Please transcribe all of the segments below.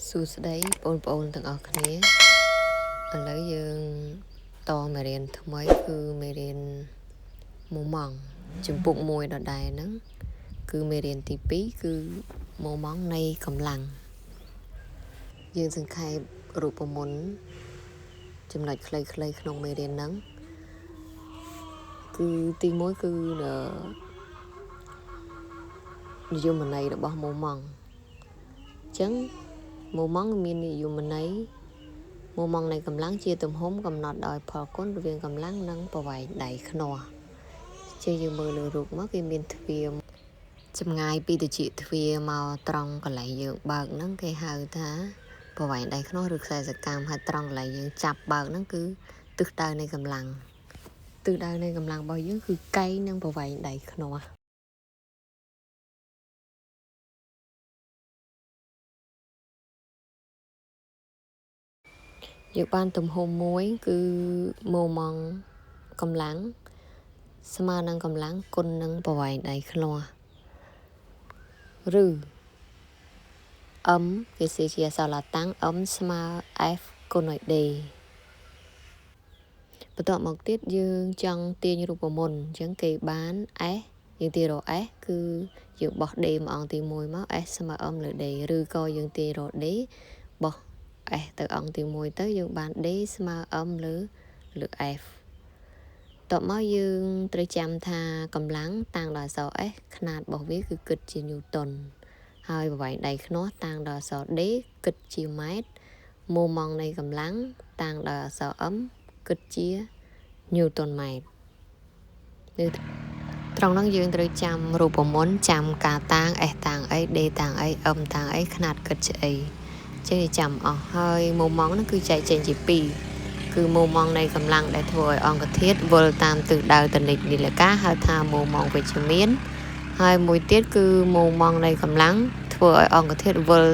សួស្តីបងប្អូនទាំងអស់គ្នាឥឡូវយើងតមេរៀនថ្មីគឺមេរៀនមុំម៉ង់ជំពូក1ដដែលហ្នឹងគឺមេរៀនទី2គឺមុំម៉ង់នៃកម្លាំងយើងសង្ខេបរូបមន្តចំណុចខ្លីៗក្នុងមេរៀនហ្នឹងគឺទី1គឺនិយមន័យរបស់មុំម៉ង់អញ្ចឹងមុំម៉ង់មាននិយមន័យមុំម៉ង់នៃកម្លាំងជាទំហំកំណត់ដោយផលគុណរវាងកម្លាំងនិងប្រវែងដៃខ្នោះជាយើងមើលលើរូបមកគេមានទ្វារចម្ងាយពីត្រចៀកទ្វារមកត្រង់កន្លែងយើងបើកហ្នឹងគេហៅថាប្រវែងដៃខ្នោះឬខ្សែសកម្មហើយត្រង់កន្លែងយើងចាប់បើកហ្នឹងគឺទិសដៅនៃកម្លាំងទិសដៅនៃកម្លាំងរបស់យើងគឺកែងនិងប្រវែងដៃខ្នោះយើងបានទំហំមួយគឺមុំម៉ង់កម្លាំងស្មើនឹងកម្លាំងគុណនឹងប្រវែងដៃខ្នោះឬ m គេសេជាអក្សរឡាតាំង m ស្មើ f គុណឲ្យ d បន្ទាប់មកទៀតយើងចង់ទាញរូបមន្តអញ្ចឹងគេបាន s យើងទាញរក s គឺយើងបោះ d មួយអង្គទី1មក s ស្មើ m លើ d ឬក៏យើងទាញរក d បោះ s ទៅអង្គទី1ទៅយើងបាន d ស្មើ m លើ f តបមកយើងត្រូវចាំថាកម្លាំងតាំងដល់អក្សរ s ຂະຫນາດរបស់វាគឺគិតជាញូតុនហើយប្រវែងដៃខ្នោះតាំងដល់អក្សរ d គិតជាម៉ែត្រមុំម៉ង់នៃកម្លាំងតាំងដល់អក្សរ m គិតជាញូតុនម៉ែត្រត្រង់ហ្នឹងយើងត្រូវចាំរូបមន្តចាំការតាំង s តាំងអី d តាំងអី m តាំងអីຂະຫນາດគិតជាអីចេះចាំអស់ហើយមុំម៉ង់ហ្នឹងគឺចែកចេញជា2គឺមុំម៉ង់នៃកម្លាំងដែលធ្វើឲ្យអង្គធាតុវិលតាមទិសដៅទនិចនីលកាហៅថាមុំម៉ង់វិជ្ជមានហើយមួយទៀតគឺមុំម៉ង់នៃកម្លាំងធ្វើឲ្យអង្គធាតុវិល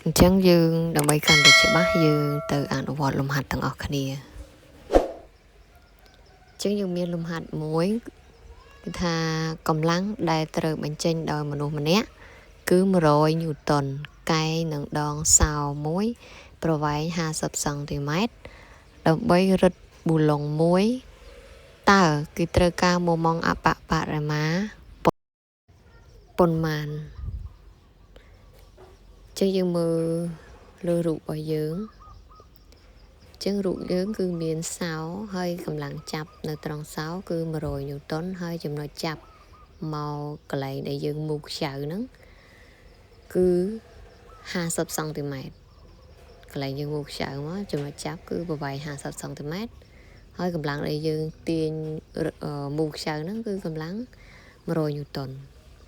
អញ្ចឹងយើងដើម្បីកាន់តែច្បាស់យើងទៅអនុវត្តលំហាត់ទាំងអស់គ្នាអញ្ចឹងយើងមានលំហាត់មួយគឺថាកម្លាំងដែលត្រូវបញ្ចេញដោយមនុស្សម្នាក់គឺ100ញូតុនកែងនឹងដងសោ1ប្រវែង50សង់ទីម៉ែត្រដើម្បីរឹតប៊ូឡុងមួយតើគេត្រូវការមុំម៉ង់អបបរមាប៉ុន្មានចឹងយើងមើលលើរូបរបស់យើងចឹងរូបយើងគឺមានសោហើយកម្លាំងចាប់នៅត្រង់សោគឺ100ញូតុនហើយចំណុចចាប់មកកន្លែងដែលយើងមូកខ្ចៅហ្នឹងគឺ50សង់ទីម៉ែត្រកន្លែងយើងមូកខ្ចៅមកចំណុចចាប់គឺប្រវែង50សង់ទីម៉ែត្រហើយកម្លាំងដែលយើងទាញមូកខ្ចៅហ្នឹងគឺកម្លាំង100ញូតុន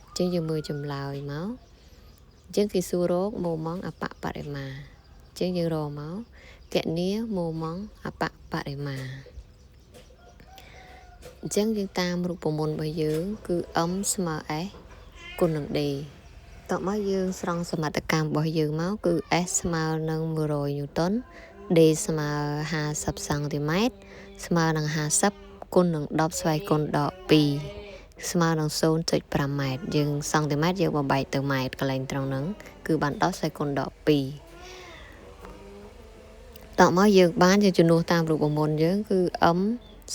អញ្ចឹងយើងមើលចម្លើយមកអញ្ចឹងគេសួររកមុំម៉ង់អបបរិមាអញ្ចឹងយើងរកមកគណនាមុំម៉ង់អបបរិមាអញ្ចឹងយើងតាមរូបមន្តរបស់យើងគឺ m ស្មើ s គុណនឹង d តោះមកយើងស្រង់សមត្ថកម្មរបស់យើងមកគឺ s ស្មើនឹង100ញូតុន d ស្មើ50សង់ទីម៉ែត្រស្មើនឹង50គុណនឹង10ស្វ័យគុណដក2ស្មើនឹង 0.5 ម៉ែត្រយើងសង់ទីម៉ែត្រយើងបំបែកទៅម៉ែត្រកន្លែងត្រង់ហ្នឹងគឺបាន10ស្វ័យគុណដក2តោះមកយើងបានជាជំនួសតាមរូបមន្តយើងគឺ m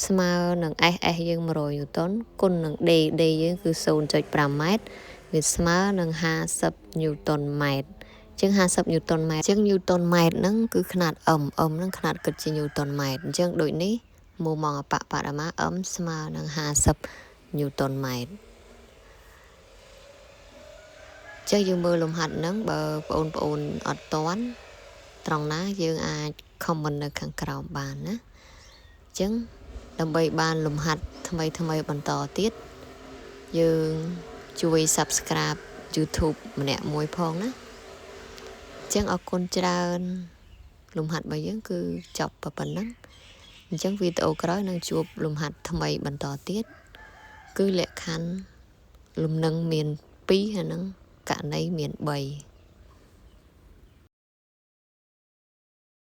ស្មើនឹង s យើង100ញូតុនគុណនឹង d យើងគឺ 0.5 ម៉ែត្រវាស្មើនឹង50ញូតុនម៉ែត្រអញ្ចឹង50ញូតុនម៉ែត្រអញ្ចឹងញូតុនម៉ែត្រហ្នឹងគឺຂະຫນາດ m ហ្នឹងຂະຫນາດគិតជាញូតុនម៉ែត្រអញ្ចឹងដូចនេះមុំម៉ង់អបបរមា m ស្មើនឹង50ញូតុនម៉ែត្រចេះយើងមើលលំហាត់ហ្នឹងបើបងប្អូនអត់ទាន់ត្រង់ណាយើងអាច comment នៅខាងក្រោមបានណាអញ្ចឹងដើម្បីបានលំហាត់ថ្មីបន្តទៀតយើងជួយ Subscribe YouTube ម្នាក់មួយផងណាអញ្ចឹងអរគុណច្រើនលំហាត់របស់យើងគឺចប់ប៉ុណ្ណឹងអញ្ចឹងវីដេអូក្រោយនឹងជួបលំហាត់ថ្មីបន្តទៀតគឺលក្ខខណ្ឌលំនឹងមាន2ហើយនឹងករណីមាន3